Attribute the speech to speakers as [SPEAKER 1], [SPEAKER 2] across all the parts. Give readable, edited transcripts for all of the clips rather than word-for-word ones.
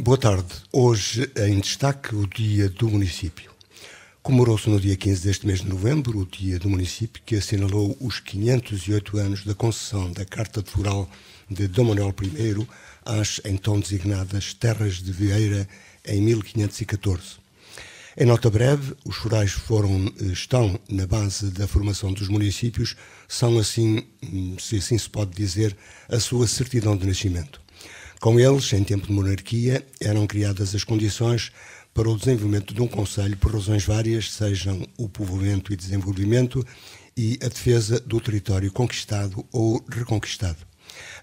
[SPEAKER 1] Boa tarde. Hoje em destaque o Dia do Município. Comemorou-se no dia 15 deste mês de novembro o Dia do Município, que assinalou os 508 anos da concessão da Carta de Foral de Dom Manuel I às então designadas Terras de Vieira em 1514. Em nota breve, os forais estão na base da formação dos municípios, são assim, se assim se pode dizer, a sua certidão de nascimento. Com eles, em tempo de monarquia, eram criadas as condições para o desenvolvimento de um concelho por razões várias, sejam o povoamento e desenvolvimento e a defesa do território conquistado ou reconquistado.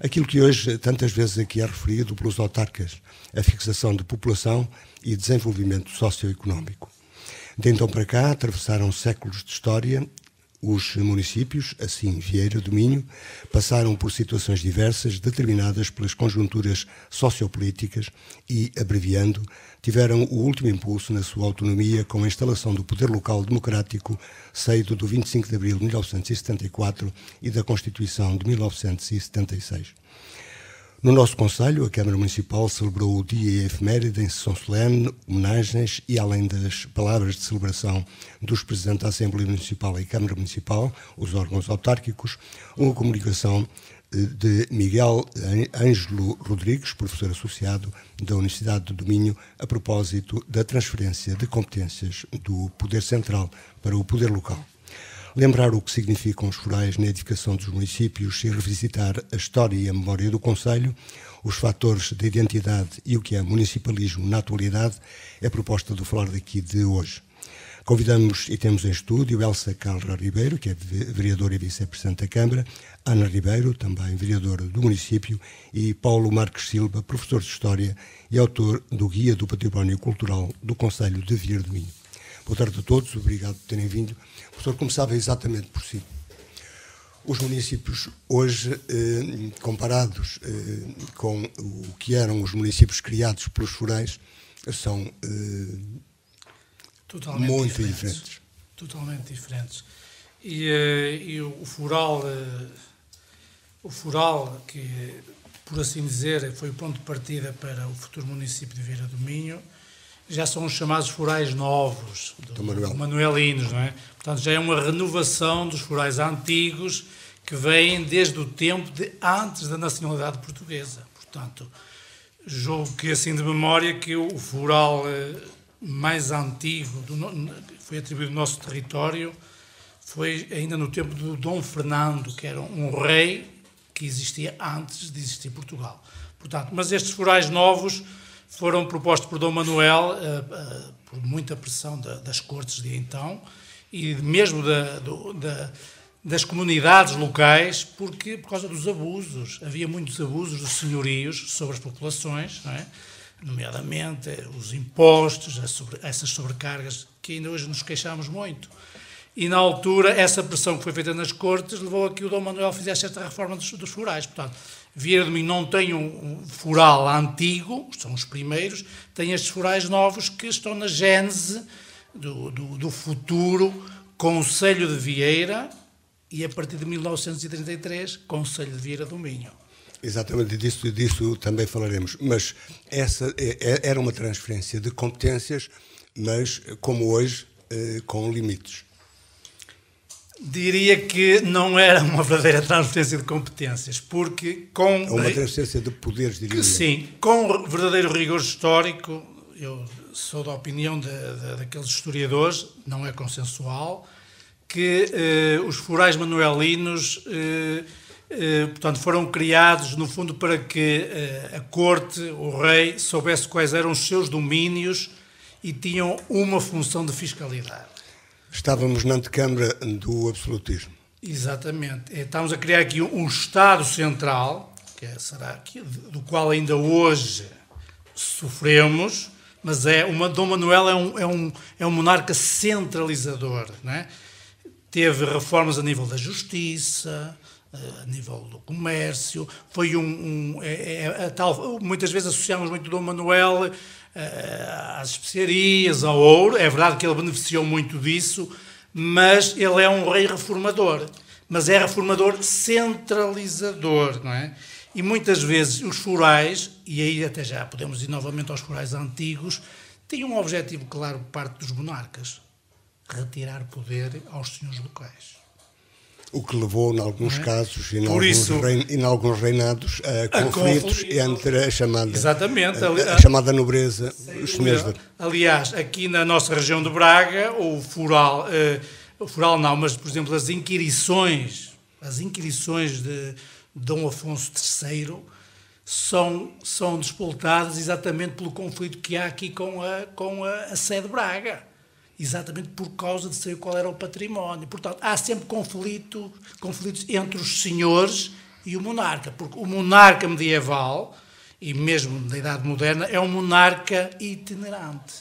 [SPEAKER 1] Aquilo que hoje tantas vezes aqui é referido pelos autarcas, a fixação de população e desenvolvimento socioeconómico. De então para cá, atravessaram séculos de história. Os municípios, assim Vieira do Minho, passaram por situações diversas, determinadas pelas conjunturas sociopolíticas e, abreviando, tiveram o último impulso na sua autonomia com a instalação do poder local democrático saído do 25 de abril de 1974 e da Constituição de 1976. No nosso concelho, a Câmara Municipal celebrou o dia e a efeméride em sessão solene, homenagens e, além das palavras de celebração dos Presidentes da Assembleia Municipal e Câmara Municipal, os órgãos autárquicos, uma comunicação de Miguel Ângelo Rodrigues, professor associado da Universidade do Minho, a propósito da transferência de competências do Poder Central para o Poder Local. Lembrar o que significam os forais na edificação dos municípios e revisitar a história e a memória do concelho, os fatores de identidade e o que é municipalismo na atualidade, é a proposta do Falar daqui de hoje. Convidamos e temos em estúdio Elsa Carla Ribeiro, que é vereadora e vice-presidente da Câmara, Ana Ribeiro, também vereadora do município, e Paulo Marques Silva, professor de História e autor do Guia do Património Cultural do Concelho de Vieira do Minho. Boa tarde a todos, obrigado por terem vindo. O professor começava exatamente por si. Os municípios hoje, comparados com o que eram os municípios criados pelos forais, são
[SPEAKER 2] totalmente
[SPEAKER 1] muito diferentes.
[SPEAKER 2] Totalmente diferentes. E o foral, que, por assim dizer, foi o ponto de partida para o futuro município de Vieira do Minho, já são os chamados forais novos, manuelinos, não é? Portanto, já é uma renovação dos forais antigos que vêm desde o tempo de antes da nacionalidade portuguesa. Portanto, julgo que, assim de memória, que o foral mais antigo que foi atribuído ao nosso território foi ainda no tempo do Dom Fernando, que era um rei que existia antes de existir Portugal. Portanto, mas estes forais novos foram propostos por Dom Manuel por muita pressão das cortes de então e mesmo das comunidades locais, por causa dos abusos. Havia muitos abusos dos senhorios sobre as populações, não é? Nomeadamente os impostos, essas sobrecargas que ainda hoje nos queixamos muito. E na altura, essa pressão que foi feita nas cortes levou a que o Dom Manuel fizesse esta reforma dos forais. Portanto, Vieira do Minho não tem um foral antigo, são os primeiros, tem estes forais novos que estão na gênese do futuro Concelho de Vieira e, a partir de 1933, Concelho de Vieira do Minho.
[SPEAKER 1] Exatamente, disso também falaremos. Mas essa era uma transferência de competências, mas, como hoje, com limites.
[SPEAKER 2] Diria que não era uma verdadeira transferência de competências, porque com...
[SPEAKER 1] Uma transferência de poderes, diria eu.
[SPEAKER 2] Sim, com verdadeiro rigor histórico, eu sou da opinião daqueles historiadores, não é consensual, que os forais manuelinos, portanto, foram criados, no fundo, para que a corte, o rei, soubesse quais eram os seus domínios e tinham uma função de fiscalidade.
[SPEAKER 1] Estávamos na antecâmara do absolutismo.
[SPEAKER 2] Exatamente. Estamos a criar aqui um Estado central, do qual ainda hoje sofremos, mas Dom Manuel é um monarca centralizador, não é? Teve reformas a nível da justiça, a nível do comércio, foi muitas vezes associamos muito Dom Manuel às especiarias, ao ouro. É verdade que ele beneficiou muito disso, mas ele é um rei reformador. Mas é reformador centralizador, não é? E muitas vezes os forais, e aí até já podemos ir novamente aos forais antigos, tinham um objetivo claro por parte dos monarcas: retirar poder aos senhores locais.
[SPEAKER 1] O que levou, em alguns casos, em alguns reinados, a conflitos entre a chamada nobreza, os senhores.
[SPEAKER 2] Aliás, aqui na nossa região de Braga, o foral não, mas, por exemplo, as inquirições de Dom Afonso III são despoltadas exatamente pelo conflito que há aqui com a sede de Braga. Exatamente por causa de saber qual era o património. Portanto, há sempre conflitos entre os senhores e o monarca, porque o monarca medieval, e mesmo da Idade Moderna, é um monarca itinerante.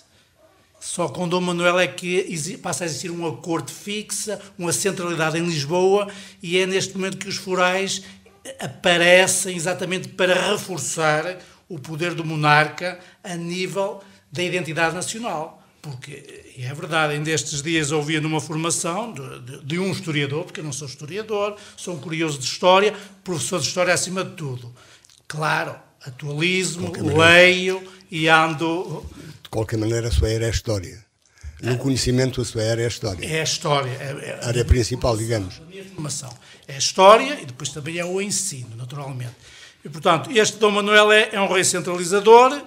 [SPEAKER 2] Só com Dom Manuel é que passa a existir uma corte fixa, uma centralidade em Lisboa, e é neste momento que os forais aparecem exatamente para reforçar o poder do monarca a nível da identidade nacional. Porque, é verdade, ainda estes dias ouvia numa formação de um historiador, porque eu não sou historiador, sou um curioso de história, professor de história acima de tudo. Claro, atualizo-me, leio e ando...
[SPEAKER 1] De qualquer maneira, a sua era é a história. No conhecimento, a sua era é a história.
[SPEAKER 2] É a história.
[SPEAKER 1] A área principal, digamos.
[SPEAKER 2] A minha formação é a história e depois também é o ensino, naturalmente. E, portanto, este Dom Manuel é um rei centralizador.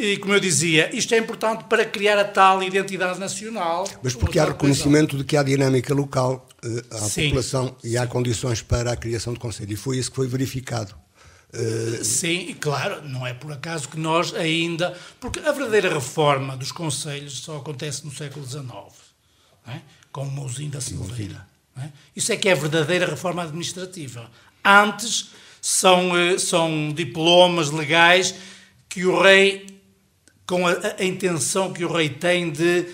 [SPEAKER 2] E, como eu dizia, isto é importante para criar a tal identidade nacional.
[SPEAKER 1] Mas porque há reconhecimento de que há dinâmica local, à população, e há condições para a criação de conselho. E foi isso que foi verificado.
[SPEAKER 2] Sim, claro, não é por acaso que nós ainda... Porque a verdadeira reforma dos conselhos só acontece no século XIX, não é? Com o Mouzinho da Silveira. Não é? Isso é que é a verdadeira reforma administrativa. Antes são diplomas legais que o rei... com a intenção que o rei tem de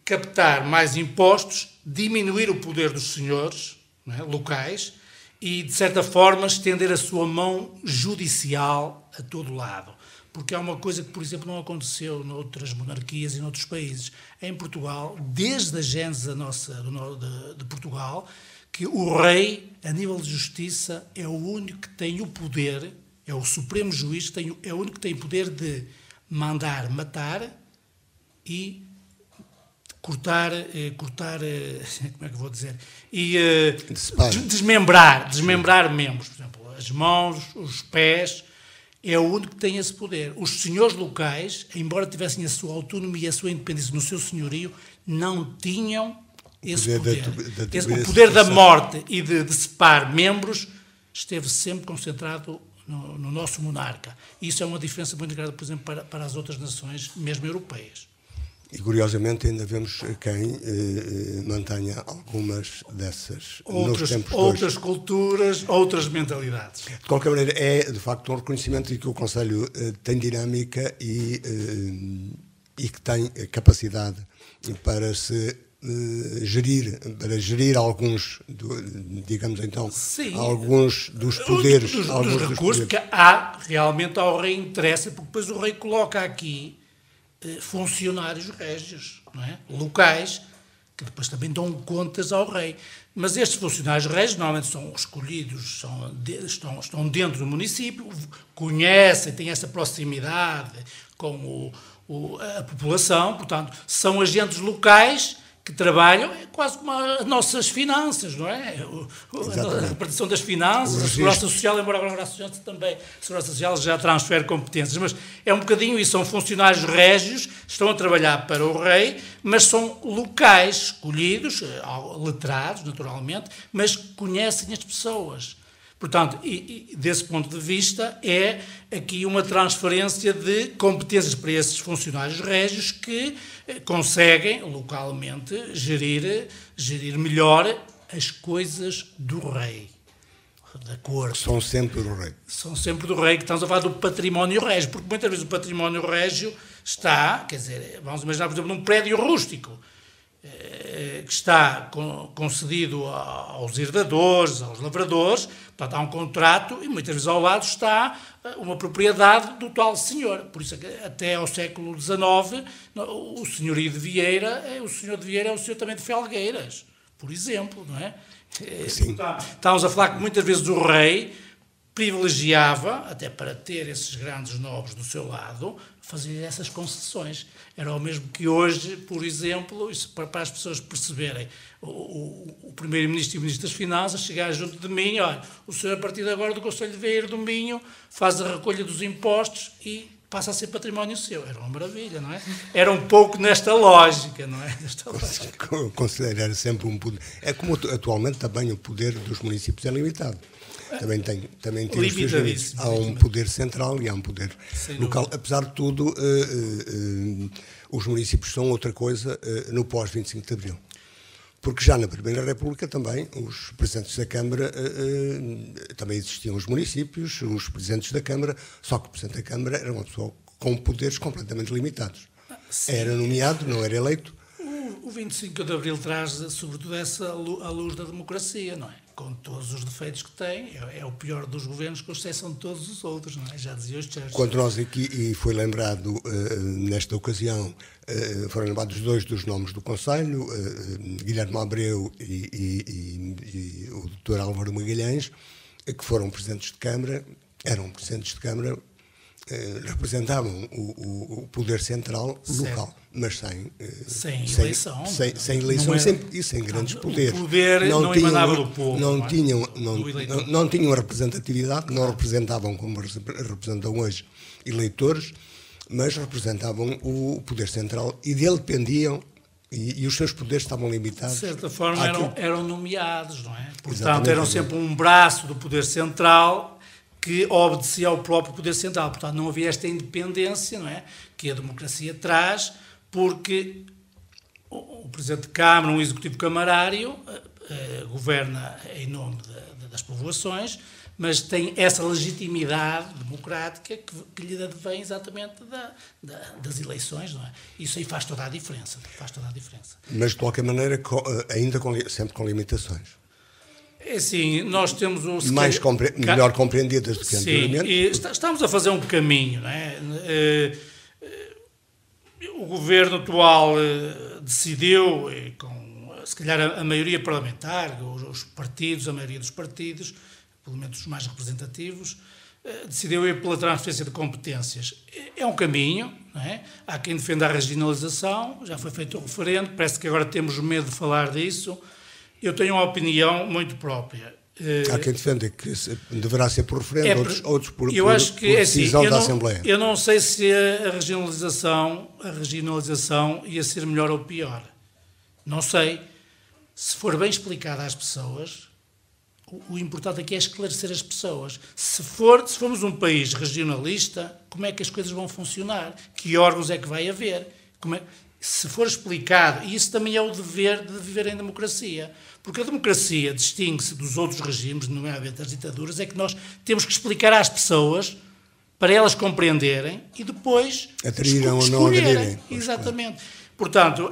[SPEAKER 2] captar mais impostos, diminuir o poder dos senhores, não é, locais e, de certa forma, estender a sua mão judicial a todo lado. Porque há uma coisa que, por exemplo, não aconteceu noutras monarquias e noutros países. Em Portugal, desde a gênese de Portugal, que o rei, a nível de justiça, é o único que tem o poder, é o supremo juiz, é o único que tem o poder de mandar matar e cortar, como é que vou dizer? E desmembrar membros, por exemplo, as mãos, os pés, é o único que tem esse poder. Os senhores locais, embora tivessem a sua autonomia e a sua independência no seu senhorio, não tinham esse poder. O poder da morte e de decepar membros esteve sempre concentrado no nosso monarca. Isso é uma diferença muito grande, por exemplo, para as outras nações, mesmo europeias.
[SPEAKER 1] E, curiosamente, ainda vemos quem mantenha algumas dessas nos tempos de hoje.
[SPEAKER 2] Outras culturas, outras mentalidades.
[SPEAKER 1] De qualquer maneira, é, de facto, um reconhecimento de que o Conselho tem dinâmica e que tem capacidade para se gerir alguns, digamos então, sim, alguns dos poderes.
[SPEAKER 2] Dos recursos que há realmente ao rei interessa, porque depois o rei coloca aqui funcionários régios, não é? Locais, que depois também dão contas ao rei. Mas estes funcionários régios normalmente são escolhidos, estão dentro do município, conhecem, têm essa proximidade com a população, portanto, são agentes locais que trabalham quase como as nossas finanças, não é? A repartição das finanças, a segurança social, embora agora a segurança social já transfere competências, mas é um bocadinho isso, são funcionários régios, estão a trabalhar para o rei, mas são locais escolhidos, letrados, naturalmente, mas conhecem as pessoas. Portanto, e desse ponto de vista, é aqui uma transferência de competências para esses funcionários régios que conseguem, localmente, gerir melhor as coisas do rei, da corte.
[SPEAKER 1] São sempre do rei.
[SPEAKER 2] São sempre do rei, que estamos a falar do património régio, porque muitas vezes o património régio está, quer dizer, vamos imaginar, por exemplo, num prédio rústico, que está concedido aos herdadores, aos lavradores, portanto há um contrato e muitas vezes ao lado está uma propriedade do tal senhor. Por isso até ao século XIX o senhorio de Vieira, o senhor de Vieira é o senhor também de Felgueiras, por exemplo, não é?
[SPEAKER 1] Sim.
[SPEAKER 2] Estamos a falar que muitas vezes o rei privilegiava, até para ter esses grandes nobres do seu lado, fazer essas concessões. Era o mesmo que hoje, por exemplo, isso para as pessoas perceberem, o Primeiro-Ministro e o Ministro das Finanças chegar junto de mim, olha, o senhor a partir de agora do Conselho de Veeiro do Minho faz a recolha dos impostos e passa a ser património seu. Era uma maravilha, não é? Era um pouco nesta lógica, não é?
[SPEAKER 1] Considerar sempre um poder. É como atualmente também o poder dos municípios é limitado. Também tem os seus limites. Há um poder central e há um poder local. Apesar de tudo, os municípios são outra coisa no pós-25 de Abril. Porque já na Primeira República também, os presidentes da Câmara, também existiam os municípios, os presidentes da Câmara, só que o presidente da Câmara era uma pessoa com poderes completamente limitados. Era nomeado, não era eleito.
[SPEAKER 2] O 25 de Abril traz, sobretudo, essa a luz da democracia, não é? Com todos os defeitos que tem, é o pior dos governos, com exceção de todos os outros, não é? Já dizia os Churchill.
[SPEAKER 1] Quando nós aqui, e foi lembrado nesta ocasião, foram lembrados dois dos nomes do Conselho, Guilherme Abreu e o Dr. Álvaro Magalhães, que foram presidentes de Câmara, eram presidentes de Câmara, representavam o poder central local, mas sem eleição e sem grandes poderes.
[SPEAKER 2] O poder não emanava do povo.
[SPEAKER 1] Não tinham representatividade, não representavam, como representam hoje, eleitores, mas representavam o poder central e dele dependiam, e os seus poderes estavam limitados.
[SPEAKER 2] De certa forma eram nomeados, não é? Portanto, eram sempre um braço do poder central que obedecia ao próprio poder central. Portanto, não havia esta independência, não é, que a democracia traz, porque o Presidente de Câmara, um executivo camarário, governa em nome das povoações, mas tem essa legitimidade democrática que lhe advém exatamente das eleições, não é? Isso aí faz toda a diferença.
[SPEAKER 1] Mas, de qualquer maneira, ainda sempre com limitações.
[SPEAKER 2] É assim, nós temos
[SPEAKER 1] melhor compreendidas do que anteriormente.
[SPEAKER 2] Sim, estamos a fazer um caminho, não é? O governo atual decidiu, com se calhar a maioria parlamentar, os partidos, a maioria dos partidos, pelo menos os mais representativos, decidiu ir pela transferência de competências. É um caminho, não é? Há quem defenda a regionalização, já foi feito o referendo, parece que agora temos medo de falar disso. Eu tenho uma opinião muito própria.
[SPEAKER 1] Há quem defenda que deverá ser por referendo, outros por
[SPEAKER 2] decisão
[SPEAKER 1] da Assembleia.
[SPEAKER 2] Eu não sei se a regionalização ia ser melhor ou pior. Não sei. Se for bem explicado às pessoas, o importante aqui é esclarecer as pessoas. Se formos um país regionalista, como é que as coisas vão funcionar? Que órgãos é que vai haver? Se for explicado, e isso também é o dever de viver em democracia, porque a democracia distingue-se dos outros regimes, nomeadamente das ditaduras, é que nós temos que explicar às pessoas para elas compreenderem e depois
[SPEAKER 1] aderirão ou não aderirem.
[SPEAKER 2] Exatamente. Portanto,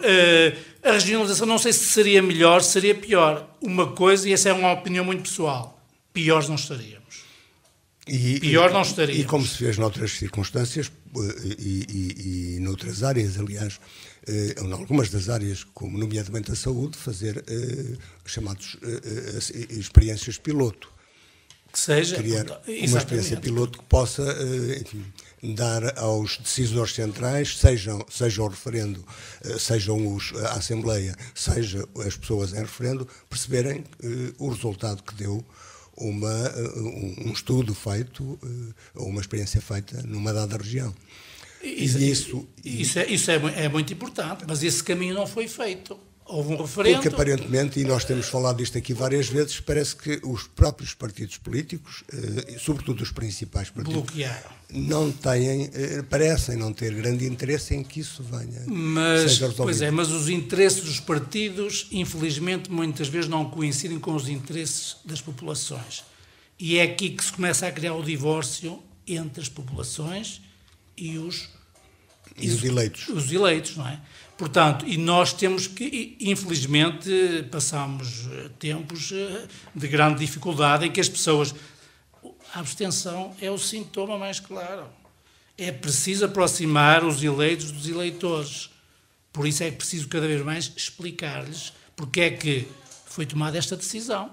[SPEAKER 2] a regionalização não sei se seria melhor, se seria pior. Uma coisa, e essa é uma opinião muito pessoal, piores não estaríamos. Não estaríamos.
[SPEAKER 1] E como se fez noutras circunstâncias e noutras áreas, aliás, em algumas das áreas, como nomeadamente a saúde, fazer chamados experiências piloto.
[SPEAKER 2] Que seja
[SPEAKER 1] criar uma experiência piloto que possa dar aos decisores centrais, seja o referendo, sejam a Assembleia, seja as pessoas em referendo, perceberem o resultado que deu um estudo feito, ou uma experiência feita numa dada região.
[SPEAKER 2] Isso é muito importante, mas esse caminho não foi feito. Houve um referendo.
[SPEAKER 1] Porque aparentemente, e nós temos falado disto aqui várias vezes, parece que os próprios partidos políticos, sobretudo os principais partidos,
[SPEAKER 2] bloquearam.
[SPEAKER 1] Parecem não ter grande interesse em que isso venha seja resolvido.
[SPEAKER 2] Pois é, mas os interesses dos partidos, infelizmente, muitas vezes não coincidem com os interesses das populações. E é aqui que se começa a criar o divórcio entre as populações e os
[SPEAKER 1] eleitos.
[SPEAKER 2] Os eleitos, não é? Portanto, e nós temos que, infelizmente, passamos tempos de grande dificuldade em que as pessoas... A abstenção é o sintoma mais claro. É preciso aproximar os eleitos dos eleitores. Por isso é preciso cada vez mais explicar-lhes porque é que foi tomada esta decisão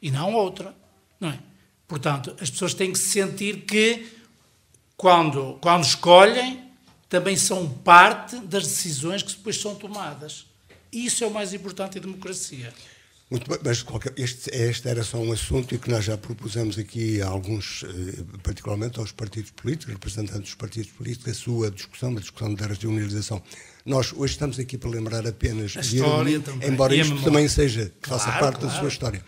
[SPEAKER 2] e não outra, não é? Portanto, as pessoas têm que sentir que, quando escolhem, também são parte das decisões que depois são tomadas. Isso é o mais importante em democracia.
[SPEAKER 1] Muito bem, mas este era só um assunto e que nós já propusemos aqui a alguns, particularmente aos partidos políticos, representantes dos partidos políticos, a sua discussão, a discussão da regionalização. Nós hoje estamos aqui para lembrar apenas
[SPEAKER 2] a história também,
[SPEAKER 1] embora isto também seja,
[SPEAKER 2] claro,
[SPEAKER 1] faça parte da sua história.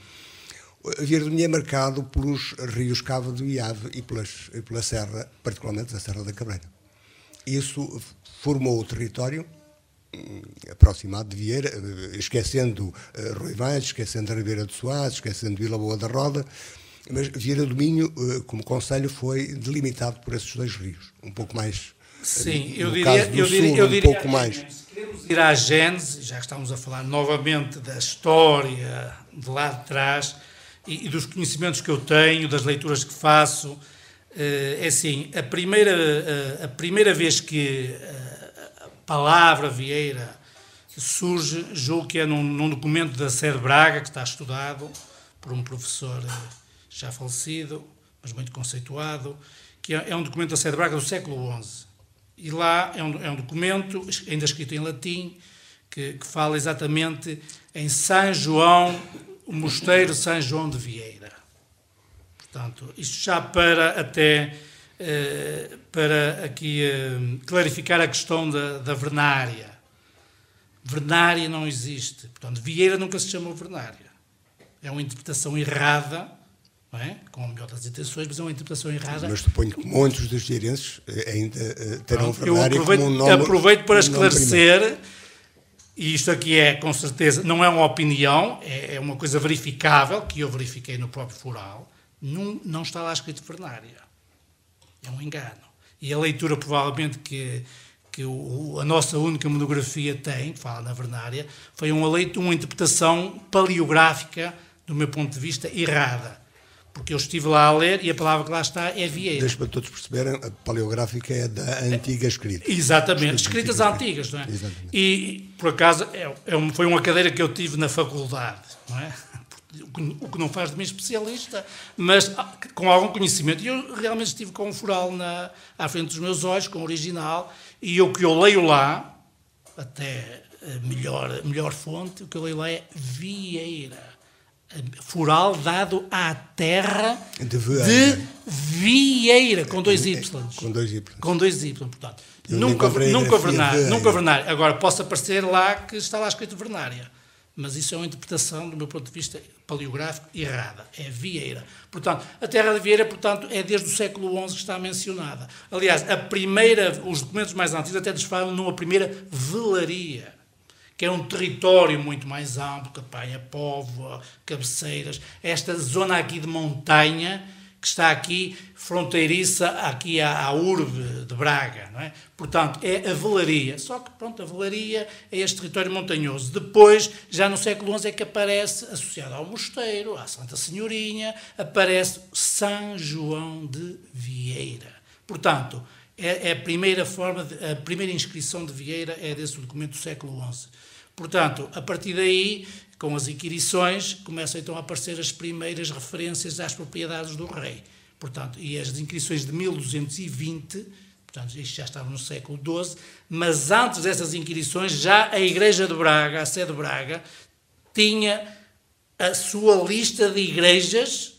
[SPEAKER 1] A Vieira do Minho é marcado pelos rios Cávado e Ave e pela serra, particularmente a Serra da Cabreira. Isso formou o território aproximado de Vieira, esquecendo Roivães, esquecendo a Ribeira de Soares, esquecendo Vila Boa da Roda, mas Vieira do Minho, como concelho, foi delimitado por esses dois rios, um pouco mais.
[SPEAKER 2] Sim, eu diria,
[SPEAKER 1] um pouco mais.
[SPEAKER 2] Se queremos ir à gênese, já que estamos a falar novamente da história de lá de trás e dos conhecimentos que eu tenho, das leituras que faço, é assim, a primeira vez que palavra Vieira surge, julgo que é num documento da Sé de Braga, que está estudado por um professor já falecido, mas muito conceituado, que é um documento da Sé de Braga do século XI. E lá é um documento, ainda escrito em latim, que fala exatamente em São João, o mosteiro de São João de Vieira. Portanto, isto já para aqui clarificar a questão da vernária. Vernária não existe. Portanto, Vieira nunca se chamou vernária. É uma interpretação errada, não é? Com a melhor das intenções, mas é uma interpretação errada.
[SPEAKER 1] Mas suponho que muitos dos vieirenses ainda terão vernária como um nome.
[SPEAKER 2] Aproveito para esclarecer, e isto aqui é, com certeza, não é uma opinião, é uma coisa verificável, que eu verifiquei no próprio Foral. Não está lá escrito vernária. É um engano. E a leitura, provavelmente, que a nossa única monografia tem, que fala na vernária, foi uma interpretação paleográfica, do meu ponto de vista, errada. Porque eu estive lá a ler e a palavra que lá está é Vieira.
[SPEAKER 1] Deixa para todos perceberem, a paleográfica é da antiga escrita.
[SPEAKER 2] Exatamente, escritas antigas, não é?
[SPEAKER 1] Exatamente.
[SPEAKER 2] E, por acaso, foi uma cadeira que eu tive na faculdade, não é? O que não faz de mim especialista, mas com algum conhecimento. E eu realmente estive com um Foral à frente dos meus olhos, com o original, e o que eu leio lá, até a melhor fonte, o que eu leio lá é Vieira. Foral dado à terra de Vieira, com dois Y. Com dois Y, portanto. Nunca vernária. Agora, possa aparecer lá que está lá escrito vernária. Mas isso é uma interpretação, do meu ponto de vista paleográfico, errada. É Vieira. Portanto, a terra de Vieira, portanto, é desde o século XI que está mencionada. Aliás, os documentos mais antigos até nos falam numa primeira velaria, que é um território muito mais amplo, que apanha Póvoa, Cabeceiras, esta zona aqui de montanha, que está aqui fronteiriça aqui à urbe de Braga, não é? Portanto, é a velaria. Só que, pronto, a velaria é este território montanhoso. Depois, já no século XI, é que aparece, associado ao mosteiro, à Santa Senhorinha, aparece São João de Vieira. Portanto, é a primeira inscrição de Vieira é desse documento do século XI. Portanto, a partir daí, com as inquirições, começam então a aparecer as primeiras referências às propriedades do rei. Portanto, e as inquirições de 1220, portanto, isto já estava no século XII, mas antes dessas inquirições, já a Igreja de Braga, a Sé de Braga, tinha a sua lista de igrejas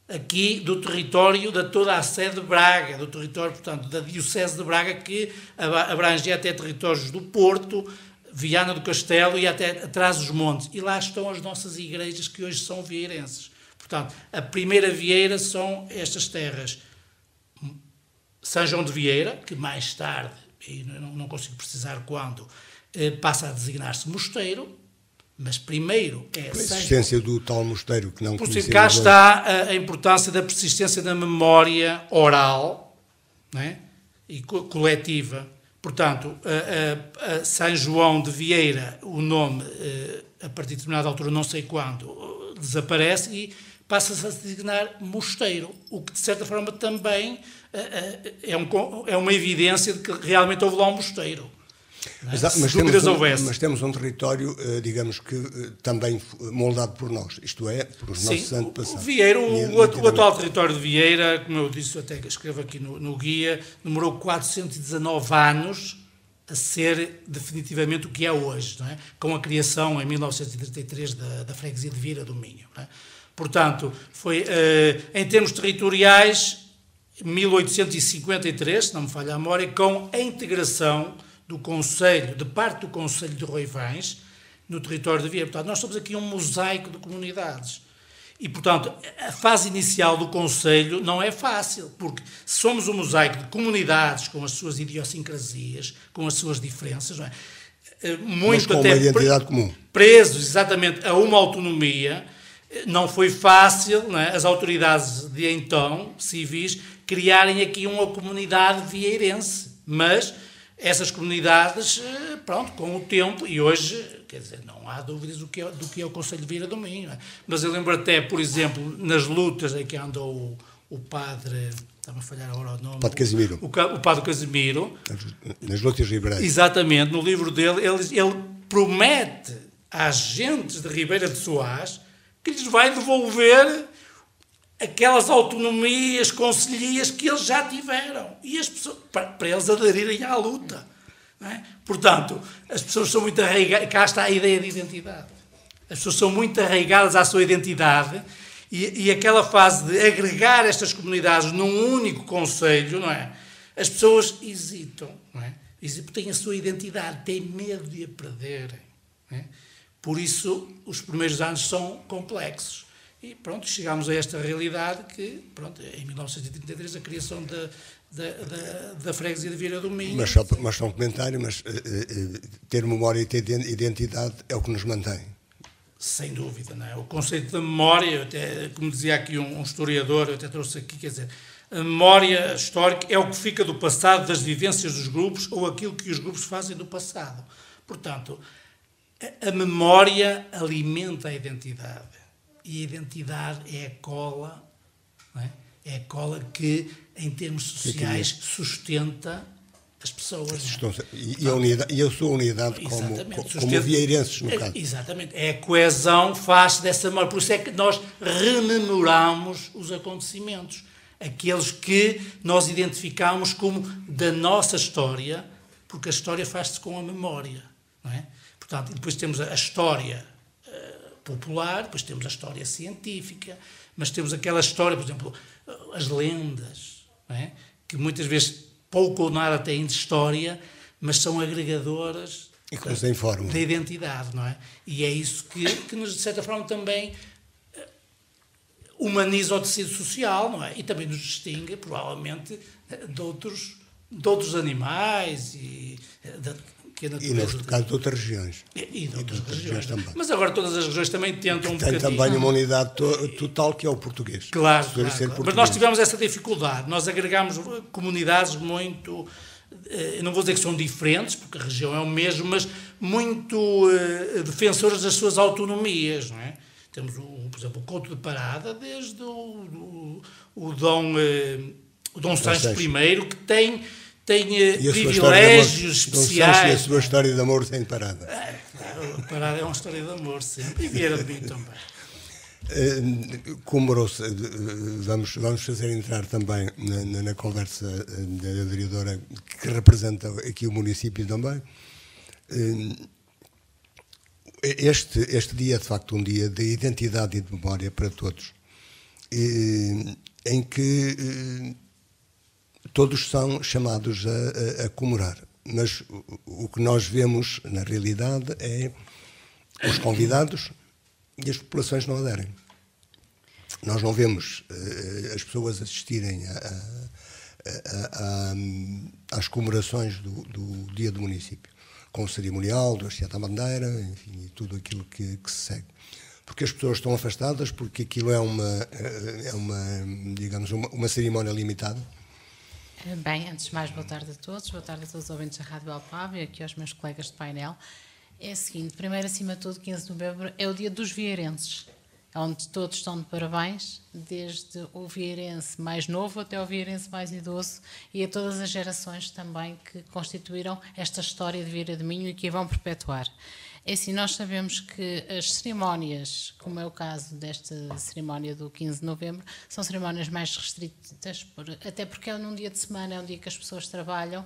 [SPEAKER 2] aqui do território de toda a Sé de Braga, do território, portanto, da Diocese de Braga, que abrangia até territórios do Porto, Viana do Castelo e até atrás dos montes. E lá estão as nossas igrejas que hoje são vieirenses. Portanto, a primeira Vieira são estas terras. São João de Vieira, que mais tarde, e não consigo precisar quando, passa a designar-se mosteiro, mas primeiro é...
[SPEAKER 1] A existência do tal mosteiro que não conhecemos.
[SPEAKER 2] Cá está a importância da persistência da memória oral, não é? E coletiva. Portanto, a São João de Vieira, o nome, a partir de determinada altura, não sei quando, desaparece e passa-se a designar mosteiro, o que, de certa forma, também é uma evidência de que realmente houve lá um mosteiro.
[SPEAKER 1] Mas temos um território, digamos que também moldado por nós, isto é, por os nossos antepassados.
[SPEAKER 2] Vieira, o atual território de Vieira, como eu disse, até escrevo aqui no guia, demorou 419 anos a ser definitivamente o que é hoje, não é? Com a criação em 1933 da freguesia de Vieira do Minho. Não é? Portanto, foi, em termos territoriais, 1853, se não me falha a memória, com a integração do Conselho, de parte do Conselho de Roivães, no território de Vieira. Portanto, nós somos aqui um mosaico de comunidades. E, portanto, a fase inicial do Conselho não é fácil, porque somos um mosaico de comunidades com as suas idiosincrasias, com as suas diferenças, não é?
[SPEAKER 1] Mas com uma identidade comum.
[SPEAKER 2] Presos, exatamente, a uma autonomia. Não foi fácil, não é? As autoridades de então, civis, criarem aqui uma comunidade vieirense, mas essas comunidades, pronto, com o tempo, e hoje, quer dizer, não há dúvidas do que é o Conselho de Vieira do Minho. Mas eu lembro até, por exemplo, nas lutas em que andou o padre, estava a falhar agora o nome.
[SPEAKER 1] Padre Casimiro.
[SPEAKER 2] O padre Casimiro.
[SPEAKER 1] Nas lutas ribeirais.
[SPEAKER 2] Exatamente, no livro dele, ele promete às gentes de Ribeira de Soares que lhes vai devolver aquelas autonomias, concelhias que eles já tiveram. E as pessoas, para eles aderirem à luta. Não é? Portanto, as pessoas são muito arraigadas, cá está a ideia de identidade. As pessoas são muito arraigadas à sua identidade e aquela fase de agregar estas comunidades num único concelho, não é? As pessoas hesitam, não é? Têm a sua identidade, têm medo de a perderem. Não é? Por isso, os primeiros anos são complexos. E pronto, chegámos a esta realidade que, pronto, em 1933, a criação da freguesia de Vieira do Minho.
[SPEAKER 1] Mas só um comentário, ter memória e ter identidade é o que nos mantém.
[SPEAKER 2] Sem dúvida, não é? O conceito da memória, até, como dizia aqui um historiador, eu até trouxe aqui, quer dizer, a memória histórica é o que fica do passado, das vivências dos grupos ou aquilo que os grupos fazem do passado. Portanto, a memória alimenta a identidade. E a identidade é a cola, não é? É a cola que, em termos sociais, sustenta as pessoas.
[SPEAKER 1] E eu sou a unidade como vieirenses, no caso.
[SPEAKER 2] Exatamente. É a coesão faz dessa memória. Por isso é que nós rememoramos os acontecimentos. Aqueles que nós identificamos como da nossa história, porque a história faz-se com a memória, não é? Portanto, depois temos a história popular, depois temos a história científica, mas temos aquela história, por exemplo, as lendas, não é? Que muitas vezes pouco ou nada têm de história, mas são agregadoras da identidade, não é? E é isso que nos, de certa forma, também humaniza o tecido social, não é? E também nos distingue, provavelmente, de outros animais e
[SPEAKER 1] neste caso de outras regiões.
[SPEAKER 2] E de outras regiões também. Mas agora todas as regiões também tentam
[SPEAKER 1] tem também uma unidade total que é o português.
[SPEAKER 2] Claro. Mas nós tivemos essa dificuldade. Nós agregamos comunidades muito, eu não vou dizer que são diferentes, porque a região é o mesmo, mas muito defensoras das suas autonomias, não é? Temos, por exemplo, o Couto de Parada, desde o Dom Sancho I, que tem privilégios especiais.
[SPEAKER 1] E a sua história de amor sem Parada.
[SPEAKER 2] Parada é uma história de amor, sempre. E Vieira de Minho também.
[SPEAKER 1] Vamos fazer entrar também na conversa da vereadora que representa aqui o município também. Este dia é, de facto, um dia de identidade e de memória para todos, em que todos são chamados a comemorar, mas o que nós vemos na realidade é os convidados e as populações não aderem. Nós não vemos as pessoas assistirem às comemorações do Dia do Município, com o cerimonial, do Hasteado à Bandeira, enfim, e tudo aquilo que se segue. Porque as pessoas estão afastadas, porque aquilo é uma cerimónia limitada.
[SPEAKER 3] Bem, antes de mais, boa tarde a todos os ouvintes da Rádio Alpava e aqui aos meus colegas de painel. É o seguinte, primeiro, acima de tudo, 15 de novembro é o dia dos vieirenses. onde todos estão de parabéns, desde o vieirense mais novo até o vieirense mais idoso e a todas as gerações também que constituíram esta história de Vieira do Minho e que a vão perpetuar. É assim, nós sabemos que as cerimónias, como é o caso desta cerimónia do 15 de novembro, são cerimónias mais restritas, até porque é num dia de semana, é um dia que as pessoas trabalham.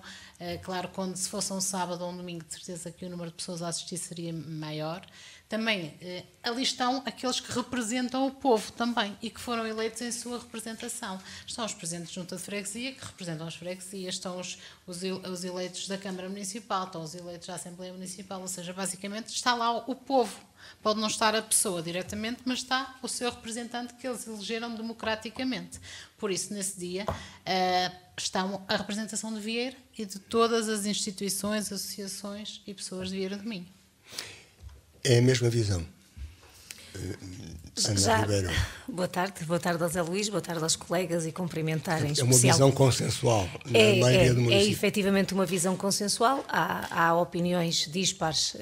[SPEAKER 3] Claro, quando se fosse um sábado ou um domingo, de certeza que o número de pessoas a assistir seria maior. Também, ali estão aqueles que representam o povo também e que foram eleitos em sua representação. Estão os presidentes de junta de freguesia, que representam as freguesias, estão os eleitos da Câmara Municipal, estão os eleitos da Assembleia Municipal, ou seja, basicamente está lá o povo. Pode não estar a pessoa diretamente, mas está o seu representante que eles elegeram democraticamente. Por isso, nesse dia, está a representação de Vieira e de todas as instituições, associações e pessoas de Vieira do Minho.
[SPEAKER 1] É a mesma visão. Ana Ribeiro.
[SPEAKER 4] Boa tarde ao Zé Luís, boa tarde aos colegas e cumprimentar em especial.
[SPEAKER 1] É uma visão consensual na maioria do município.
[SPEAKER 4] É efetivamente uma visão consensual, há opiniões dispares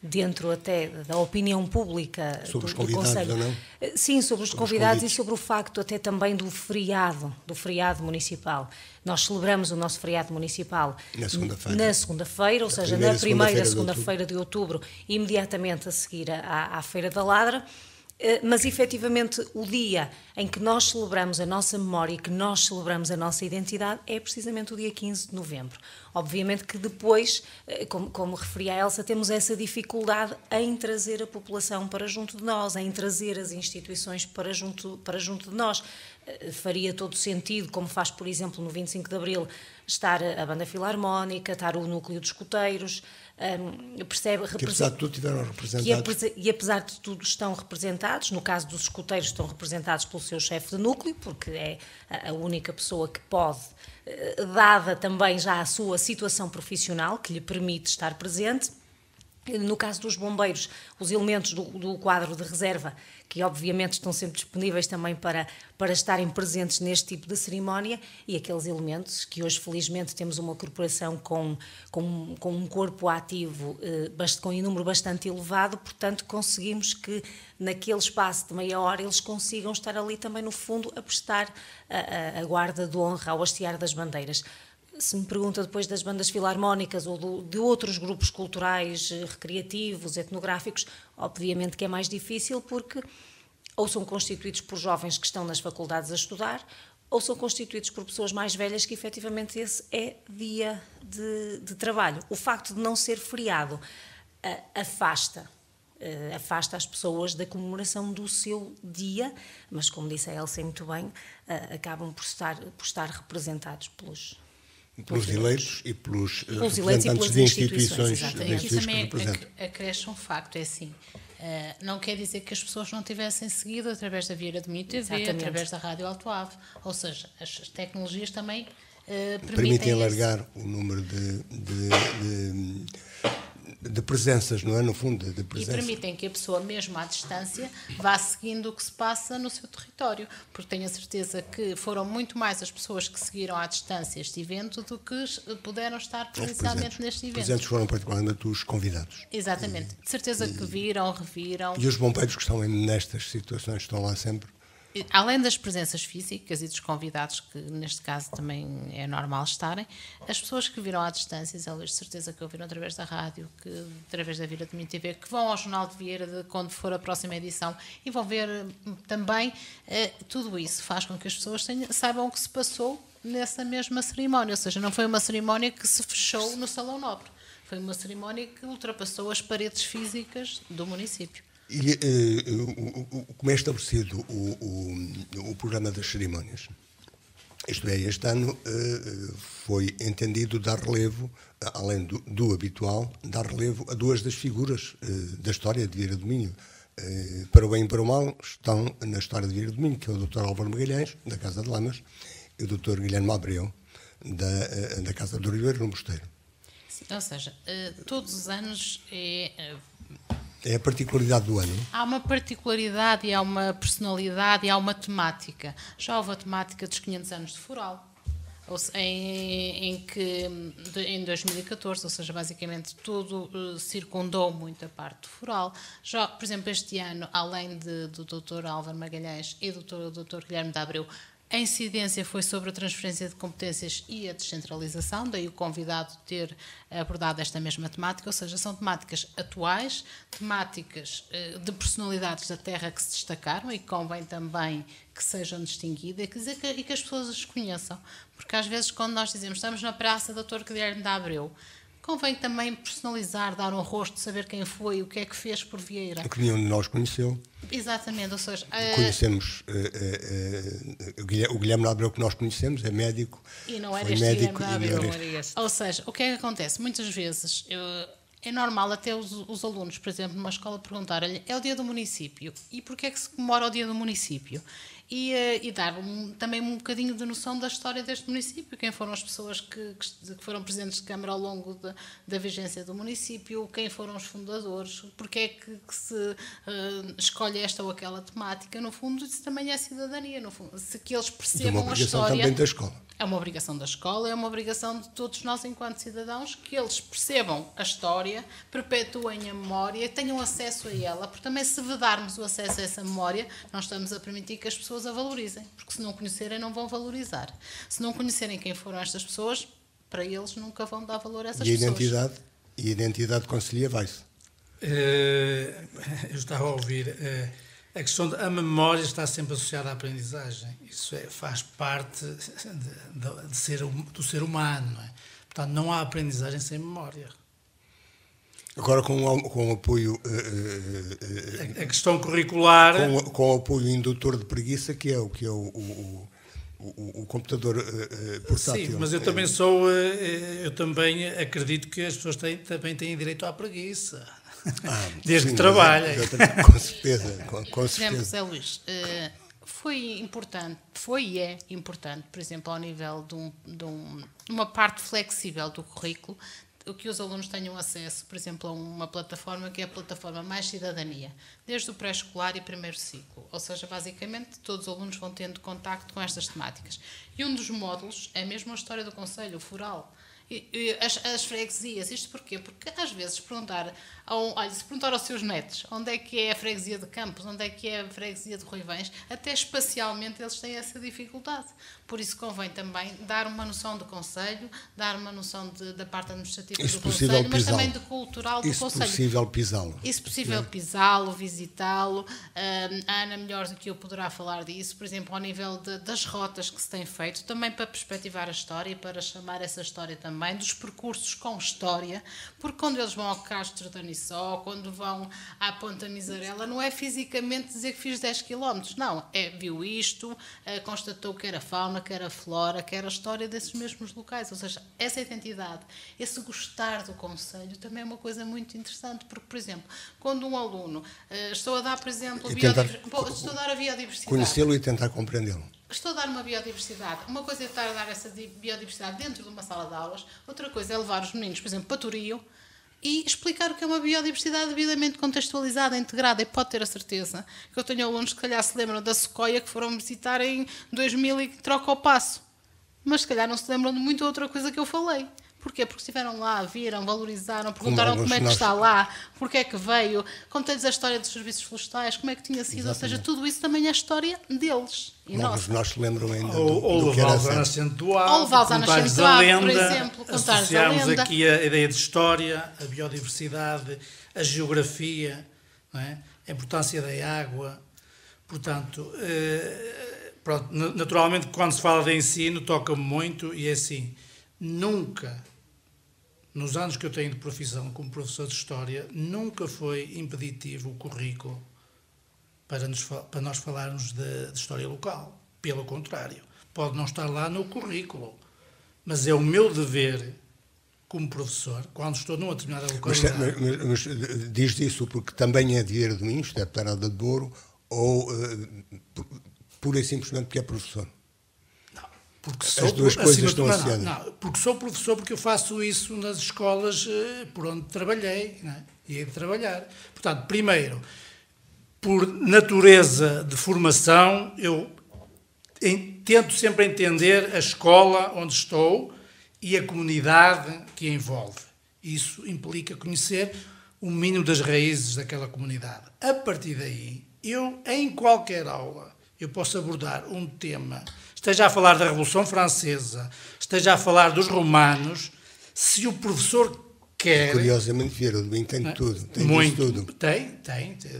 [SPEAKER 4] dentro até da opinião pública
[SPEAKER 1] sobre
[SPEAKER 4] do Conselho.
[SPEAKER 1] Ou não?
[SPEAKER 4] Sim, sobre os convidados e sobre o facto até também do feriado municipal. Nós celebramos o nosso feriado municipal na segunda-feira, ou seja, na primeira segunda-feira de outubro, imediatamente a seguir à Feira da Ladra. Mas, efetivamente, o dia em que nós celebramos a nossa memória e que nós celebramos a nossa identidade é precisamente o dia 15 de novembro. Obviamente que depois, como referia a Elsa, temos essa dificuldade em trazer a população para junto de nós, em trazer as instituições para junto de nós. Faria todo sentido, como faz, por exemplo, no 25 de Abril, estar a Banda Filarmónica, estar o Núcleo de Escuteiros,
[SPEAKER 1] que apesar de tudo tiveram representados.
[SPEAKER 4] E apesar de tudo estão representados, no caso dos escuteiros estão representados pelo seu chefe de núcleo, porque é a única pessoa que pode, dada também já a sua situação profissional, que lhe permite estar presente. No caso dos bombeiros, os elementos do quadro de reserva, que obviamente estão sempre disponíveis também para estarem presentes neste tipo de cerimónia, e aqueles elementos que hoje felizmente temos uma corporação com um corpo ativo com um número bastante elevado, portanto conseguimos que naquele espaço de meia hora eles consigam estar ali também no fundo a prestar a guarda de honra ao hastear das bandeiras. Se me pergunta depois das bandas filarmónicas ou de outros grupos culturais, recreativos, etnográficos, obviamente que é mais difícil porque ou são constituídos por jovens que estão nas faculdades a estudar ou são constituídos por pessoas mais velhas que efetivamente esse é dia de trabalho. O facto de não ser feriado afasta as pessoas da comemoração do seu dia, mas como disse a Elsa muito bem, acabam por estar representados pelos
[SPEAKER 1] eleitos e pelos representantes de instituições.
[SPEAKER 3] Aqui também acresce um facto, é assim, não quer dizer que as pessoas não tivessem seguido através da Vieira do Minho TV, exatamente, através da Rádio Alto Ave, ou seja, as tecnologias também
[SPEAKER 1] permitem alargar o número de presenças, não é? No fundo, de presença.
[SPEAKER 3] E permitem que a pessoa, mesmo à distância, vá seguindo o que se passa no seu território, porque tenho a certeza que foram muito mais as pessoas que seguiram à distância este evento do que puderam estar presencialmente neste evento. Os
[SPEAKER 1] presentes foram particularmente os convidados.
[SPEAKER 3] Exatamente. De certeza que viram, reviram.
[SPEAKER 1] E os bombeiros que estão nestas situações estão lá sempre?
[SPEAKER 3] Além das presenças físicas e dos convidados, que neste caso também é normal estarem, as pessoas que viram à distância, elas de certeza que ouviram através da rádio, que através da Vieira do Minho TV, que vão ao Jornal de Vieira quando for a próxima edição e vão ver também, tudo isso faz com que as pessoas saibam o que se passou nessa mesma cerimónia, ou seja, não foi uma cerimónia que se fechou no Salão Nobre, foi uma cerimónia que ultrapassou as paredes físicas do município.
[SPEAKER 1] E como é estabelecido o programa das cerimónias? Isto é, este ano foi entendido dar relevo, além do habitual, dar relevo a duas das figuras da história de Vieira do Minho. Para o bem e para o mal, estão na história de Vieira do Minho, que é o Dr. Álvaro Magalhães, da Casa de Lamas, e o Dr. Guilherme Abreu, da Casa do Ribeiro, no Mosteiro.
[SPEAKER 3] Sim, ou seja, todos os anos
[SPEAKER 1] é a particularidade do ano.
[SPEAKER 3] Há uma particularidade e há uma personalidade e há uma temática. Já houve a temática dos 500 anos de Foral. em 2014, ou seja, basicamente tudo circundou muito a parte foral. Já, por exemplo, este ano, além do Dr. Álvaro Magalhães e do Dr. Guilherme de Abreu, a incidência foi sobre a transferência de competências e a descentralização, daí o convidado ter abordado esta mesma temática, ou seja, são temáticas atuais, temáticas de personalidades da terra que se destacaram e que convém também que sejam distinguidas e que as pessoas as conheçam. Porque às vezes quando nós dizemos estamos na praça do Dr. Guilherme de Abreu, convém também personalizar, dar um rosto, saber quem foi, o que é que fez por Vieira.
[SPEAKER 1] Que nenhum de nós conheceu.
[SPEAKER 3] Exatamente, ou seja...
[SPEAKER 1] Conhecemos o Guilherme de Abreu que nós conhecemos, é médico.
[SPEAKER 3] E não era este médico, Guilherme de Abreu. Ou seja, o que é que acontece? Muitas vezes... É normal até os alunos, por exemplo, numa escola, perguntarem-lhe é o dia do município, e porquê é que se comemora o dia do município? E dar também um bocadinho de noção da história deste município, quem foram as pessoas que foram presidentes de Câmara ao longo da vigência do município, quem foram os fundadores, porque é que se escolhe esta ou aquela temática. No fundo, isso também é cidadania, no fundo, se que eles percebam a história.
[SPEAKER 1] Também da escola.
[SPEAKER 3] É uma obrigação da escola, é uma obrigação de todos nós enquanto cidadãos que eles percebam a história, perpetuem a memória e tenham acesso a ela, porque também se vedarmos o acesso a essa memória, nós estamos a permitir que as pessoas a valorizem, porque se não conhecerem não vão valorizar. Se não conhecerem quem foram estas pessoas, para eles nunca vão dar valor a essas pessoas.
[SPEAKER 1] E a identidade conselhia vai-se?
[SPEAKER 2] Eu estava a ouvir... A questão da memória está sempre associada à aprendizagem. Isso faz parte do ser humano. Não é? Portanto, não há aprendizagem sem memória.
[SPEAKER 1] Agora, com o apoio...
[SPEAKER 2] a questão curricular...
[SPEAKER 1] Com o apoio indutor de preguiça, que é o computador portátil.
[SPEAKER 2] Sim, mas eu também eu também acredito que as pessoas também têm direito à preguiça. Desde que trabalhem.
[SPEAKER 1] Com certeza.
[SPEAKER 3] Por exemplo, Zé Luís, foi e é importante, por exemplo, ao nível de uma parte flexível do currículo, que os alunos tenham acesso, por exemplo, a uma plataforma que é a plataforma Mais Cidadania, desde o pré-escolar e primeiro ciclo. Ou seja, basicamente, todos os alunos vão tendo contacto com estas temáticas. E um dos módulos é mesmo a história do concelho, o foral. As freguesias, isto porquê? Porque às vezes se perguntar aos seus netos onde é que é a freguesia de Campos, onde é que é a freguesia de Ruivães, até espacialmente eles têm essa dificuldade. Por isso convém também dar uma noção do concelho, dar uma noção da parte administrativa do concelho, mas também de cultural do concelho.
[SPEAKER 1] Se possível pisá-lo.
[SPEAKER 3] E se possível pisá-lo, visitá-lo. A Ana melhor do que eu poderá falar disso, por exemplo, ao nível das rotas que se têm feito, também para perspectivar a história e para chamar essa história também, dos percursos com história, porque quando eles vão ao Castro da Nissó, quando vão à Ponta Misarela, não é fisicamente dizer que fiz 10 km, não, viu isto, constatou que era fauna, que era flora, que era a história desses mesmos locais, ou seja, essa identidade, esse gostar do concelho também é uma coisa muito interessante, porque, por exemplo, quando um aluno, estou a dar, por exemplo, estou a dar a biodiversidade.
[SPEAKER 1] Conhecê-lo e tentar compreendê-lo.
[SPEAKER 3] Estou a dar uma biodiversidade. Uma coisa é estar a dar essa biodiversidade dentro de uma sala de aulas, outra coisa é levar os meninos, por exemplo, para Torio e explicar o que é uma biodiversidade devidamente contextualizada, integrada. E pode ter a certeza que eu tenho alunos que, se calhar, se lembram da sequoia que foram visitar em 2000 e que troca o passo. Mas, se calhar, não se lembram de muita outra coisa que eu falei. Porquê? Porque estiveram lá, viram, valorizaram, perguntaram como é que está lá, porque é que veio, contei-lhes a história dos serviços florestais, como é que tinha sido, Exatamente. Ou seja, tudo isso também é a história deles. E
[SPEAKER 1] nós se lembram ainda
[SPEAKER 2] do que era a Nascente do Ave,
[SPEAKER 3] ou levá-los à Nascente do Ave, por exemplo,
[SPEAKER 2] associámos aqui a ideia de história, a biodiversidade, a geografia, não é? A importância da água. Portanto, pronto, naturalmente, quando se fala de ensino, toca-me muito e é assim, nunca, nos anos que eu tenho de profissão como professor de História, nunca foi impeditivo o currículo para nós falarmos de História local. Pelo contrário, pode não estar lá no currículo, mas é o meu dever como professor, quando estou numa determinada localidade...
[SPEAKER 1] Mas diz isso porque também é de Vieira do Minho, deve estar a de Douro, ou pura e simplesmente porque é professor?
[SPEAKER 2] Porque
[SPEAKER 1] as duas coisas estão associadas.
[SPEAKER 2] Não, porque sou professor, porque eu faço isso nas escolas por onde trabalhei, não é? E hei de trabalhar. Portanto, primeiro, por natureza de formação, eu tento sempre entender a escola onde estou e a comunidade que a envolve. Isso implica conhecer o mínimo das raízes daquela comunidade. A partir daí, eu, em qualquer aula, eu posso abordar um tema, esteja a falar da Revolução Francesa, esteja a falar dos romanos, se o professor quer...
[SPEAKER 1] Curiosamente, Vieira do Minho tem tudo. Tem
[SPEAKER 2] muito,
[SPEAKER 1] tudo.
[SPEAKER 2] Tem.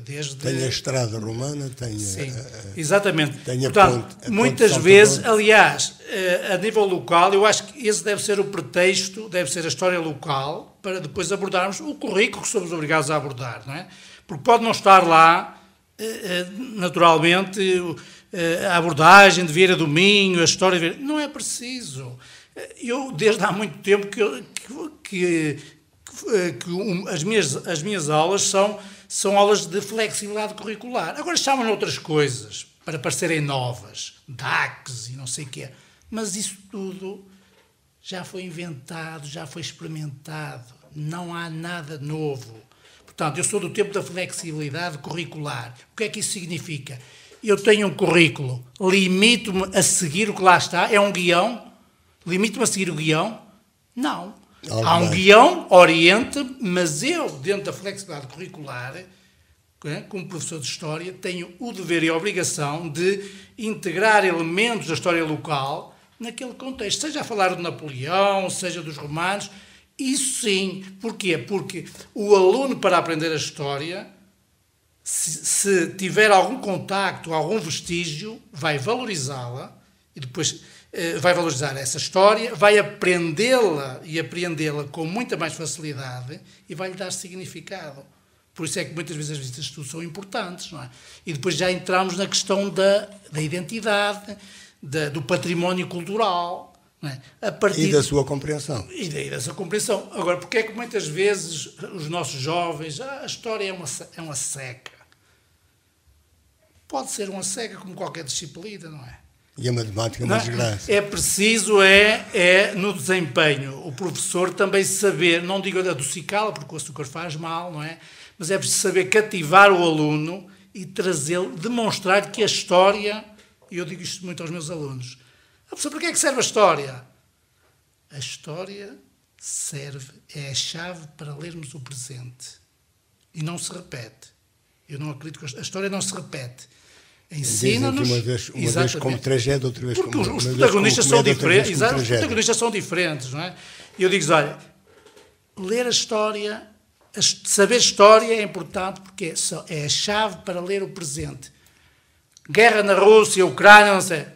[SPEAKER 2] Desde...
[SPEAKER 1] Tem a estrada romana, tem...
[SPEAKER 2] Sim, exatamente.
[SPEAKER 1] Tem a
[SPEAKER 2] Portanto,
[SPEAKER 1] ponte,
[SPEAKER 2] muitas vezes, aliás, a nível local, eu acho que esse deve ser o pretexto, deve ser a história local, para depois abordarmos o currículo que somos obrigados a abordar, não é? Porque pode não estar lá, naturalmente, a abordagem de Vieira do Minho, a história de Vieira... Não é preciso. Eu, desde há muito tempo, que as minhas aulas são aulas de flexibilidade curricular. Agora chamam outras coisas, para parecerem novas, DACs e não sei o quê. Mas isso tudo já foi inventado, já foi experimentado. Não há nada novo. Portanto, eu sou do tempo da flexibilidade curricular. O que é que isso significa? Eu tenho um currículo, limito-me a seguir o que lá está, é um guião, limito-me a seguir o guião? Não. Há um guião, orienta-me, mas eu, dentro da flexibilidade curricular, como professor de História, tenho o dever e a obrigação de integrar elementos da história local naquele contexto, seja a falar de Napoleão, seja dos romanos. Isso sim. Porquê? Porque o aluno, para aprender a história, se tiver algum contacto, algum vestígio, vai valorizá-la e depois vai valorizar essa história, vai aprendê-la e apreendê-la com muita mais facilidade e vai-lhe dar significado. Por isso é que muitas vezes as visitas de estudo são importantes, não é? E depois já entramos na questão da identidade, do património cultural, não é?
[SPEAKER 1] E da sua compreensão.
[SPEAKER 2] E da sua compreensão. Agora, porque é que muitas vezes os nossos jovens, a história é uma seca. Pode ser uma seca como qualquer disciplina, não é?
[SPEAKER 1] E a matemática é uma desgraça.
[SPEAKER 2] É preciso, no desempenho, o professor também saber, não digo adocicá-lo, porque o açúcar faz mal, não é? Mas é preciso saber cativar o aluno e trazê-lo, demonstrar que a história, e eu digo isto muito aos meus alunos, para que é que serve a história? A história é a chave para lermos o presente. E não se repete. Eu não acredito que a história não se repete. Ensina-nos...
[SPEAKER 1] Uma vez como tragédia, outra vez como...
[SPEAKER 2] Porque os protagonistas são diferentes. Os protagonistas são diferentes, não é? E eu digo-lhes, olha, ler a história, saber história é importante porque é a chave para ler o presente. Guerra na Rússia, Ucrânia, não sei...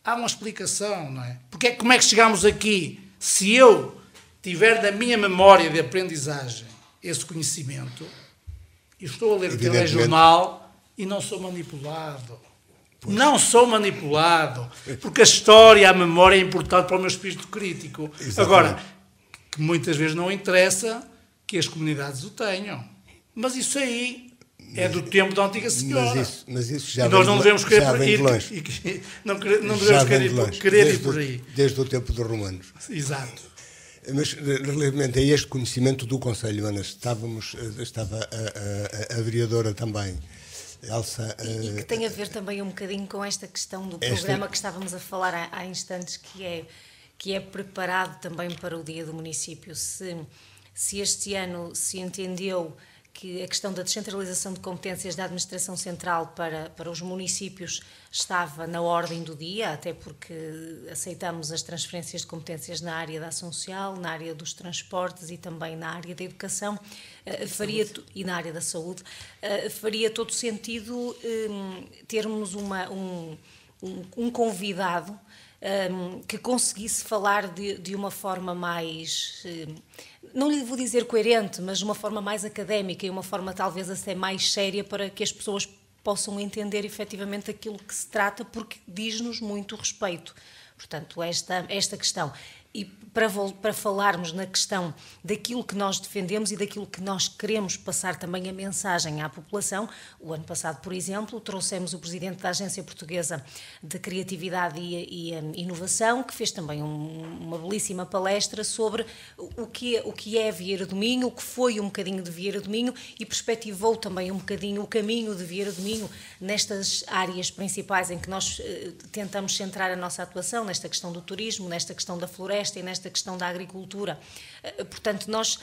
[SPEAKER 2] Há uma explicação, não é? Porque como é que chegamos aqui? Se eu tiver na minha memória de aprendizagem esse conhecimento, eu estou a ler o telejornal e não sou manipulado. Pois. Não sou manipulado. Porque a história, a memória é importante para o meu espírito crítico. Exatamente. Agora, que muitas vezes não interessa que as comunidades o tenham. Mas isso aí é do tempo da antiga senhora.
[SPEAKER 1] Mas isso já
[SPEAKER 2] e nós não devemos querer ir por aí.
[SPEAKER 1] Desde o tempo dos romanos.
[SPEAKER 2] Exato.
[SPEAKER 1] Mas, relativamente a este conhecimento do Conselho, Ana, estava a vereadora também, Elsa...
[SPEAKER 4] E que tem a ver também um bocadinho com esta questão do programa que estávamos a falar há instantes, que é preparado também para o Dia do Município. Se este ano se entendeu que a questão da descentralização de competências da administração central para os municípios estava na ordem do dia, até porque aceitamos as transferências de competências na área da ação social, na área dos transportes e também na área da educação, e na área da saúde, faria todo sentido termos um convidado que conseguisse falar de uma forma mais, não lhe vou dizer coerente, mas de uma forma mais académica e uma forma talvez até mais séria para que as pessoas possam entender efetivamente aquilo que se trata, porque diz-nos muito respeito. Portanto, esta questão. E para falarmos na questão daquilo que nós defendemos e daquilo que nós queremos passar também a mensagem à população, o ano passado, por exemplo, trouxemos o Presidente da Agência Portuguesa de Criatividade e Inovação, que fez também uma belíssima palestra sobre o que é Vieira do Minho, o que foi um bocadinho de Vieira do Minho, e perspectivou também um bocadinho o caminho de Vieira do Minho nestas áreas principais em que nós tentamos centrar a nossa atuação, nesta questão do turismo, nesta questão da floresta e nesta questão da agricultura. Portanto, nós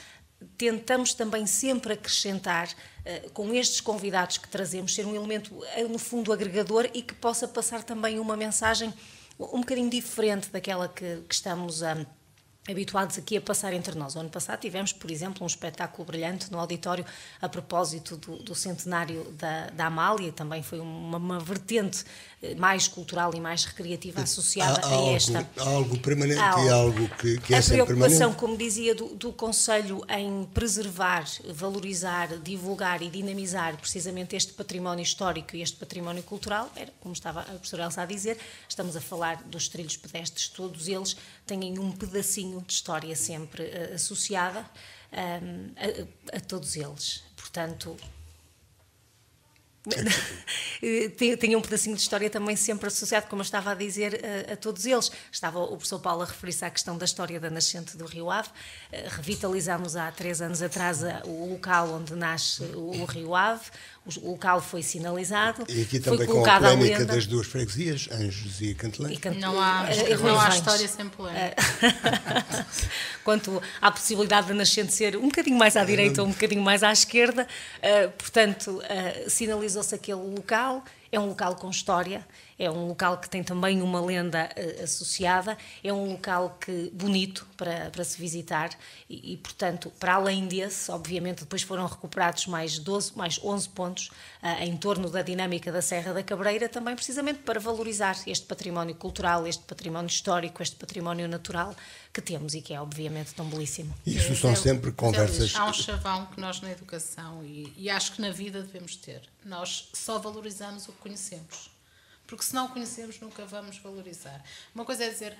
[SPEAKER 4] tentamos também sempre acrescentar, com estes convidados que trazemos, ser um elemento, no fundo, agregador e que possa passar também uma mensagem um bocadinho diferente daquela que estamos habituados aqui a passar entre nós. O ano passado tivemos, por exemplo, um espetáculo brilhante no auditório a propósito do centenário da Amália, também foi uma vertente mais cultural e mais recreativa associada a esta.
[SPEAKER 1] Há algo permanente e algo que é sempre permanente. A
[SPEAKER 4] preocupação, como dizia, do Conselho em preservar, valorizar, divulgar e dinamizar precisamente este património histórico e este património cultural, era, como estava a professora Elsa a dizer, estamos a falar dos trilhos pedestres, todos eles têm um pedacinho de história sempre associada a todos eles. Portanto, tinha um pedacinho de história também sempre associado, como eu estava a dizer, a todos eles. Estava o professor Paulo a referir-se à questão da história da nascente do Rio Ave. Revitalizámos há 3 anos atrás o local onde nasce o Rio Ave. O local foi sinalizado.
[SPEAKER 1] E aqui também com a polémica das duas freguesias, Anjos e Cantelém.
[SPEAKER 3] Não há história sem polémica.
[SPEAKER 4] Quanto à possibilidade da nascente ser um bocadinho mais à direita ou um bocadinho mais à esquerda, portanto, sinalizou-se aquele local. É um local com história, é um local que tem também uma lenda associada, é um local bonito para se visitar e, portanto, para além desse, obviamente, depois foram recuperados mais 11 pontos em torno da dinâmica da Serra da Cabreira, também precisamente para valorizar este património cultural, este património histórico, este património natural que temos e que é, obviamente, tão belíssimo.
[SPEAKER 1] Isso são sempre conversas...
[SPEAKER 3] Há um chavão que nós na educação e acho que na vida devemos ter. Nós só valorizamos o que conhecemos. Porque se não o conhecemos, nunca vamos valorizar. Uma coisa é dizer,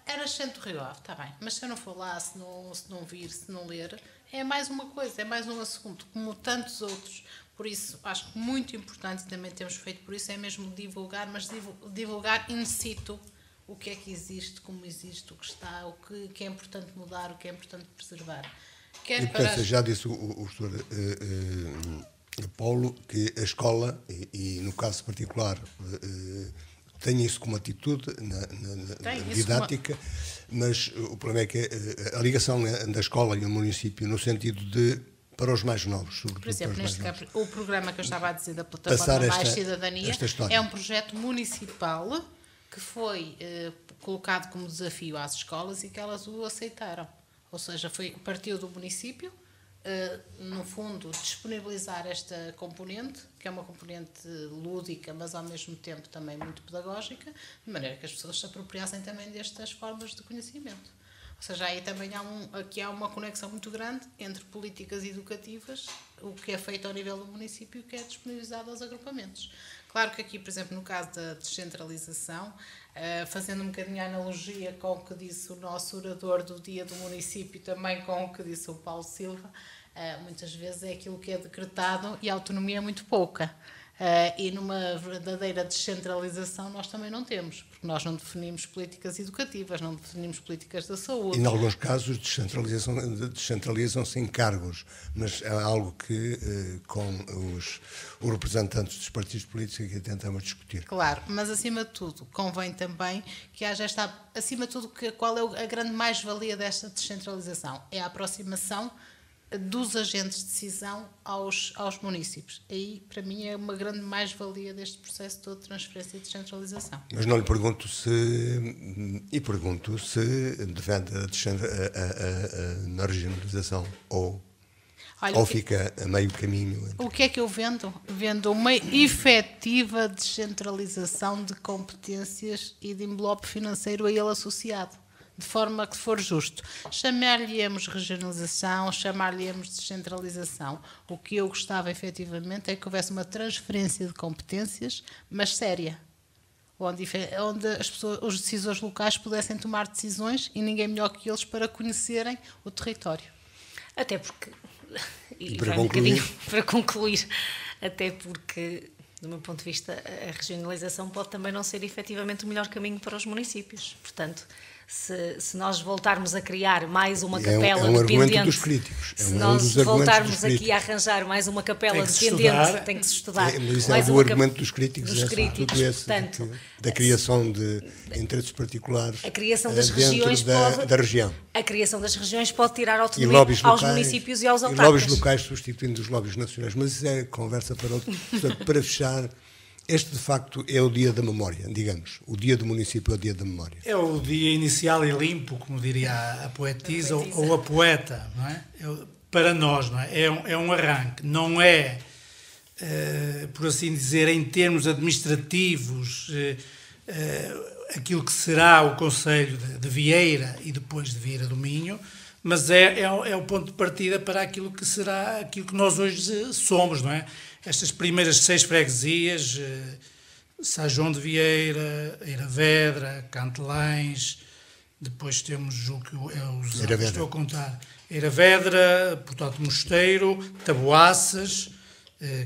[SPEAKER 3] é nascente do Rio Ave, está bem, mas se eu não for lá, se não vir, se não ler, é mais uma coisa, é mais um assunto, como tantos outros. Por isso, acho que muito importante, e também temos feito por isso, é mesmo divulgar, mas divulgar in situ o que é que existe, como existe, o que está, o que é importante mudar, o que é importante preservar.
[SPEAKER 1] Já disse o professor Paulo que a escola, e no caso particular, tem isso como atitude na didática, mas o problema é que a ligação da escola e o município no sentido de para os mais novos.
[SPEAKER 3] Por exemplo, neste caso, o programa que eu estava a dizer da Plataforma Mais Cidadania é um projeto municipal que foi colocado como desafio às escolas e que elas o aceitaram. Ou seja, partiu do município, no fundo, disponibilizar esta componente, que é uma componente lúdica, mas ao mesmo tempo também muito pedagógica, de maneira que as pessoas se apropriassem também destas formas de conhecimento. Ou seja, aí também há uma conexão muito grande entre políticas educativas, o que é feito ao nível do município e o que é disponibilizado aos agrupamentos. Claro que aqui, por exemplo, no caso da descentralização, fazendo um bocadinho a analogia com o que disse o nosso orador do Dia do Município, também com o que disse o Paulo Silva, muitas vezes é aquilo que é decretado e a autonomia é muito pouca. E numa verdadeira descentralização nós também não temos, porque nós não definimos políticas educativas, não definimos políticas da saúde.
[SPEAKER 1] E, em alguns casos, descentralizam-se em cargos, mas é algo que, com os representantes dos partidos políticos, aqui tentamos discutir.
[SPEAKER 3] Claro, mas, acima de tudo, convém também que haja acima de tudo, qual é a grande mais-valia desta descentralização? É a aproximação dos agentes de decisão aos municípios. Aí, para mim, é uma grande mais-valia deste processo todo de transferência e descentralização.
[SPEAKER 1] Mas não lhe pergunto se defende na regionalização ou fica a meio caminho.
[SPEAKER 3] O que é que eu vendo? Vendo uma efetiva descentralização de competências e de envelope financeiro a ele associado, de forma que for justo. Chamar-lhe-emos regionalização, chamar-lhe-emos descentralização. O que eu gostava efetivamente é que houvesse uma transferência de competências, mas séria. onde os decisores locais pudessem tomar decisões e ninguém melhor que eles para conhecerem o território.
[SPEAKER 4] Até porque,
[SPEAKER 1] e para
[SPEAKER 4] concluir, até porque, do meu ponto de vista, a regionalização pode também não ser efetivamente o melhor caminho para os municípios. Portanto, se nós voltarmos a criar mais uma capela dependente...
[SPEAKER 1] argumento dos críticos.
[SPEAKER 4] Se nós voltarmos aqui a arranjar mais uma capela dependente, tem que se estudar.
[SPEAKER 1] Mas isso é o argumento dos críticos. Portanto, da criação de interesses particulares
[SPEAKER 4] a criação das regiões
[SPEAKER 1] da região.
[SPEAKER 4] A criação das regiões pode tirar autonomia aos municípios e aos autarcas.
[SPEAKER 1] E lobbies locais substituindo os lobbies nacionais. Mas isso é conversa para outro. Portanto, para fechar... Este, de facto, é o dia da memória, digamos. O dia do município é o dia da memória.
[SPEAKER 2] É o dia inicial e limpo, como diria a poetisa ou a poeta, não é? Para nós, não é? É um arranque. Não é, por assim dizer, em termos administrativos, aquilo que será o Concelho de Vieira e depois de Vieira do Minho, mas é o ponto de partida para aquilo que será aquilo que nós hoje somos, não é? Estas primeiras 6 freguesias, São de Vieira, Eiravedra, Cantelães, depois temos o que estou a contar, Eiravedra, portanto Mosteiro, Taboaças,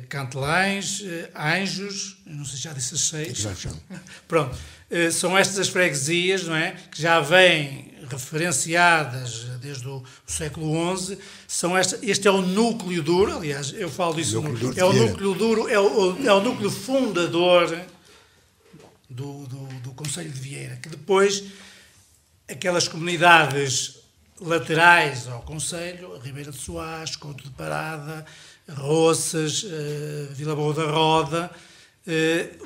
[SPEAKER 2] Cantelães, Anjos, não sei se já disse as 6. Pronto, são estas as freguesias, não é? Que já vêm referenciadas desde o século XI. Este é o núcleo duro, aliás, eu falo disso, é o núcleo duro, é o núcleo fundador do Concelho de Vieira, que depois aquelas comunidades laterais ao Concelho, Ribeira de Soares, Couto de Parada, Roças, Vila Boa da Roda,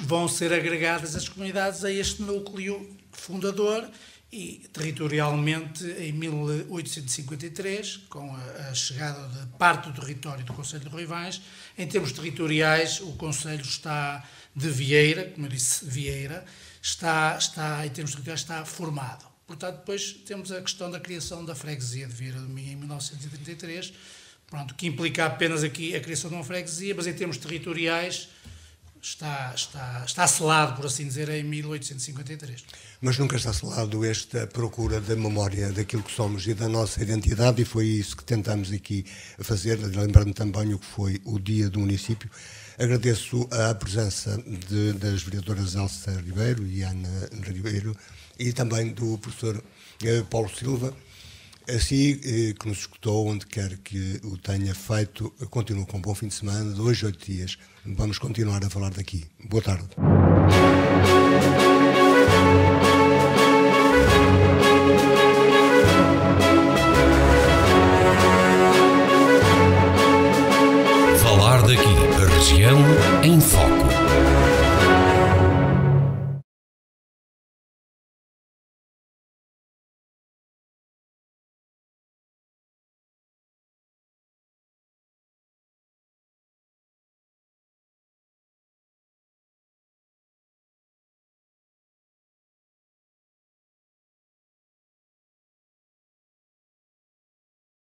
[SPEAKER 2] vão ser agregadas as comunidades a este núcleo fundador e territorialmente em 1853, com a chegada de parte do território do Concelho de Ruivães, em termos territoriais o Concelho está de Vieira, como eu disse, Vieira, em termos territoriais está formado. Portanto, depois temos a questão da criação da freguesia de Vieira do Minho em 1933, pronto, que implica apenas aqui a criação de uma freguesia, mas em termos territoriais está selado, por assim dizer, em 1853.
[SPEAKER 1] Mas nunca está selado esta procura da memória daquilo que somos e da nossa identidade, e foi isso que tentamos aqui fazer, lembrando também o que foi o Dia do Município. Agradeço a presença das vereadoras Elsa Ribeiro e Ana Ribeiro e também do professor Paulo Silva. Assim que nos escutou, onde quer que o tenha feito, continuo com um bom fim de semana, 2 a 8 dias. Vamos continuar a falar daqui. Boa tarde.